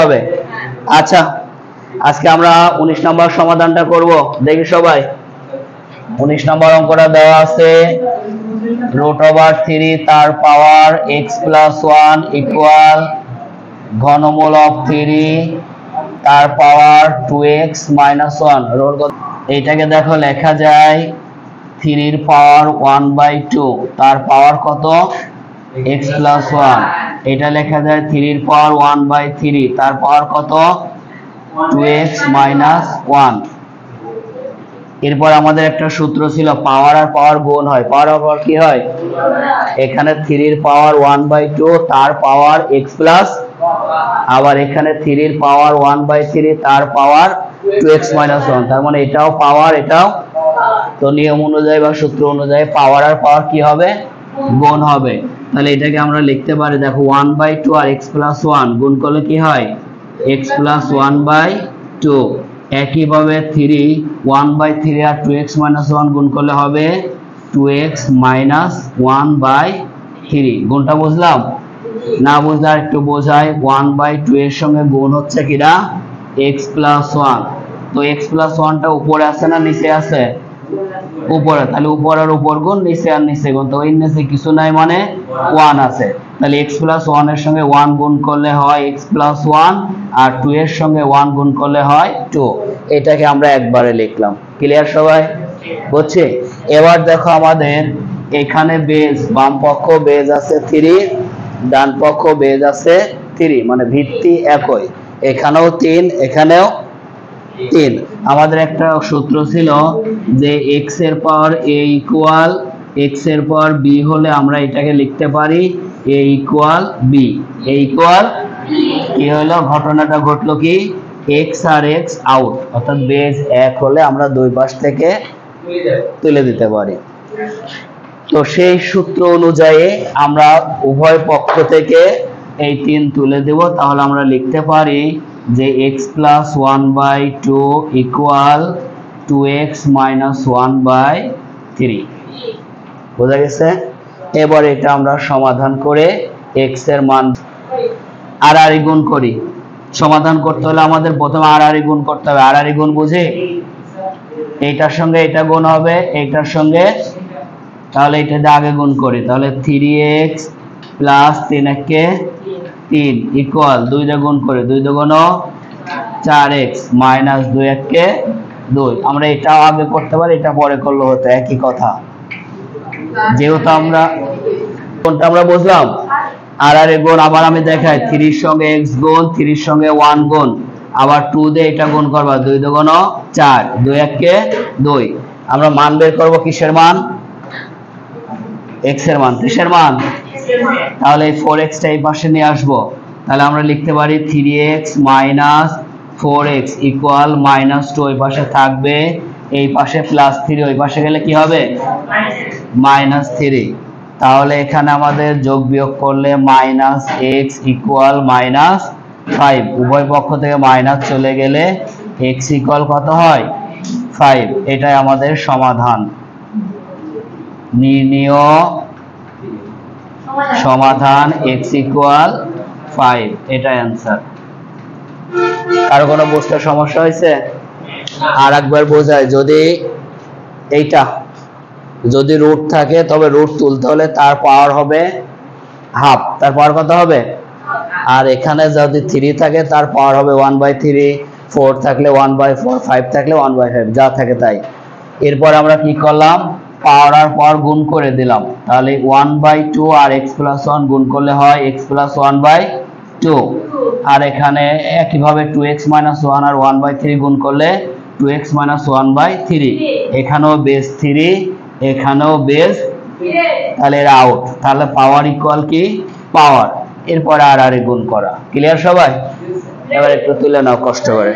হবে? আচ্ছা, আজকে আমরা 19 নম্বর সমাধানটা করব। দেখি সবাই, 19 নম্বর অঙ্কটা দেওয়া আছে √3 তার পাওয়ার x + 1 ইকুয়াল ঘনমূল অফ 3 তার পাওয়ার 2x - 1। এইটাকে দেখো লেখা যায় 3 এর পাওয়ার 1/2 তার পাওয়ার কত? x + 1। এটা লেখা যায় 3 এর পাওয়ার 1/3 তার পাওয়ার কত? 2x - 1। এরপর আমাদের একটা সূত্র ছিল পাওয়ার আর পাওয়ার গুণ হয়, পাওয়ার আর পাওয়ার কি হয়? এখানে 3 এর পাওয়ার 1/2 তার পাওয়ার x প্লাস, আবার এখানে 3 এর পাওয়ার 1/3 তার পাওয়ার 2x - 1, তার মানে এটাও পাওয়ার এটাও। তো নিয়ম অনুযায়ী বা সূত্র অনুযায়ী পাওয়ার আর পাওয়ার কি হবে? গুণ হবে। তাহলে এটাকে আমরা লিখতে পারি, দেখো 1/2 আর x + 1 গুণ করলে কি হয়? x + 1/2। একইভাবে 3 1/3 আর 2x - 1 গুণ করলে হবে 2x - 1/3। গুণটা বুঝলাম? না বুঝলে একটু বোঝাই। 1/2 এর সঙ্গে গুণ হচ্ছে কিনা? x + 1। তো x + 1টা উপরে আছে না নিচে আছে? উপরে। তাহলে উপর আর উপর গুণ, নিচে আর নিচে গুণ। তো এর নিচে কিছু নাই মানে 1 আছে। তাহলে x + 1 এর সঙ্গে 1 গুণ করলে হয় x + 1, আর 2 এর সঙ্গে 1 গুণ করলে হয় 2। এটাকে আমরা একবারে লিখলাম। ক্লিয়ার সবাই? বুঝছি? এবার দেখো আমাদের এখানে বেজ, বাম পক্ষ বেজ আছে 3, ডান পক্ষ বেজ আছে 3, মানে ভিত্তি একই। এখানেও 3, এখানেও 3। আমাদের একটা সূত্র ছিল যে x এর পাওয়ার a ইকুয়াল x এর পাওয়ার b হলে আমরা এটাকে লিখতে পারি a equal b। a equal কি হলো? ঘটনাটা ঘটলো কি? x আর x আউট, অর্থাৎ বেজ 1 হলে আমরা দুই পাশ থেকে তুলে দিতে পারি। তো সেই সূত্র অনুযায়ী আমরা উভয় পক্ষ থেকে এই 3 তুলে দেব। তাহলে আমরা লিখতে পারি যে x + 1/2 ইকুয়াল 2x - 1/3। বোঝা গেছে? এবার এটা আমরা সমাধান করে x এর মান আর গুণ করি। সমাধান করতে হলে আমাদের প্রথমে আর গুণ করতে হবে। আর গুণ বুঝি? এইটার সঙ্গে এটা গুণ হবে, এইটার সঙ্গে, তাহলে এটা দিয়ে আগে গুণ করি। তাহলে 3x + 3 3 ইকুয়াল 2 দিয়ে গুণ করে 2 × 4x - 2 2। আমরা এটাও আগে করতে পারি, এটা পরে করলে হতো, একই কথা। যেহেতু আমরা কোনটা আমরা বুঝলাম, আর গুণ। আবার আমি দেখাই, 3 এর সঙ্গে x গুণ, 3 এর সঙ্গে 1 গুণ, আবার 2 দিয়ে এটা গুণ করবা, 2 × 4 2 2। আমরা মান বের করব, কিসের মান? x এর মান। কিসের মান? তাহলে এই 4x টা এই পাশে নিয়ে আসবো। তাহলে আমরা লিখতে পারি 3x - 4x ইকুয়াল -2 ওই পাশে থাকবে, এই পাশে +3, ওই পাশে গেলে কি হবে? -3। তাহলে এখানে আমাদের যোগ বিয়োগ করলে -x ইকুয়াল -5। উভয় পক্ষ থেকে মাইনাস চলে গেলে x ইকুয়াল কত হয়? 5। এটাই আমাদের সমাধান। নির্ণীয় সমাধান x ইকুয়াল 5, এটাই অ্যান্সার। কারো কোনো বুঝতে সমস্যা হয়েছে? আর একবার বোঝাই, যদি এইটা যদি রুট থাকে তবে রুট তুলতে হলে তার পাওয়ার হবে হাফ। তার পাওয়ার কত হবে? আর এখানে যদি 3 থাকে তার পাওয়ার হবে 1/3, 4 থাকলে 1/4, 5 থাকলে 1/5, যা থাকে তাই। এরপর আমরা কি করলাম? পাওয়ার আর পাওয়ার গুণ করে দিলাম। তাহলে 1/2 আর x + 1 গুণ করলে হয় x + 1/2। আর এখানে একইভাবে 2x - 1 আর 1/3 গুণ করলে 2x - 1/3। এখানেও বেস 3, এখানেও বেস, তাহলে এর আউট। তাহলে পাওয়ার ইকুয়াল কি? পাওয়ার। এরপর আর গুণ করা। ক্লিয়ার সবাই? এবার একটু তুলে নাও কষ্ট করে।